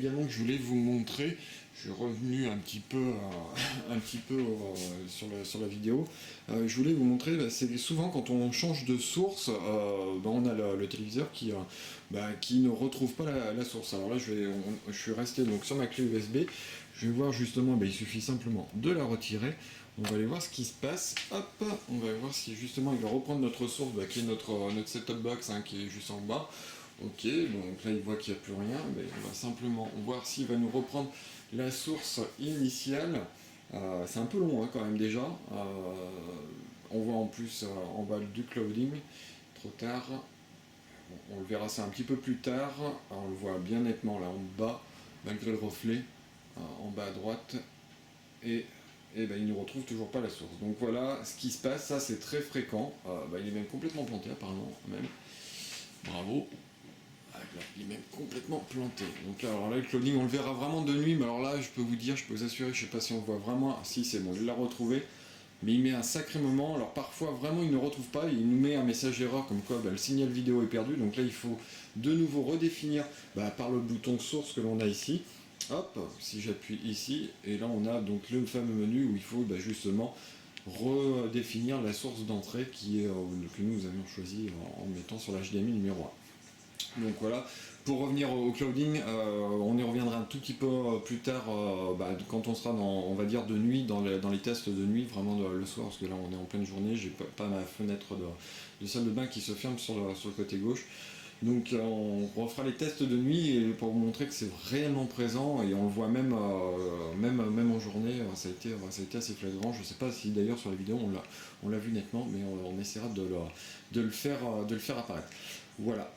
également que je voulais vous montrer. Je suis revenu un petit peu, sur la vidéo. Je voulais vous montrer, c'est souvent quand on change de source, on a le téléviseur qui ne retrouve pas la source. Alors là, je suis resté donc sur ma clé USB. Je vais voir justement, il suffit simplement de la retirer. On va aller voir ce qui se passe. Hop, on va voir si justement il va reprendre notre source, qui est notre set-top box, qui est juste en bas. Ok, donc là il voit qu'il n'y a plus rien. On va simplement voir s'il va nous reprendre la source initiale. C'est un peu long quand même déjà. On voit en plus en bas du clouding. Trop tard. Bon, on le verra ça un petit peu plus tard. Alors, on le voit bien nettement là en bas, malgré le reflet, en bas à droite. Et il ne retrouve toujours pas la source. Donc voilà ce qui se passe, ça c'est très fréquent. Il est même complètement planté apparemment, même. Bravo. Là, il est même complètement planté. Donc là, alors là, le cloning, on le verra vraiment de nuit, mais alors là, je peux vous assurer, je sais pas si on voit vraiment. Ah, si, c'est bon, il l'a retrouvé. Mais il met un sacré moment. Alors parfois, vraiment, il ne retrouve pas. Il nous met un message d'erreur comme quoi le signal vidéo est perdu. Donc là, il faut de nouveau redéfinir par le bouton source que l'on a ici. Hop, si j'appuie ici, et là on a donc le fameux menu où il faut justement redéfinir la source d'entrée que nous avions choisi en mettant sur l'HDMI numéro 1. Donc voilà, pour revenir au clouding, on y reviendra un tout petit peu plus tard, quand on sera on va dire de nuit, dans les tests de nuit, vraiment le soir, parce que là on est en pleine journée, j'ai pas ma fenêtre de salle de bain qui se ferme sur le côté gauche. Donc on refera les tests de nuit pour vous montrer que c'est réellement présent et on le voit même en journée, ça a été assez flagrant. Je ne sais pas si d'ailleurs sur la vidéo on l'a vu nettement, mais on essaiera de le faire apparaître. Voilà.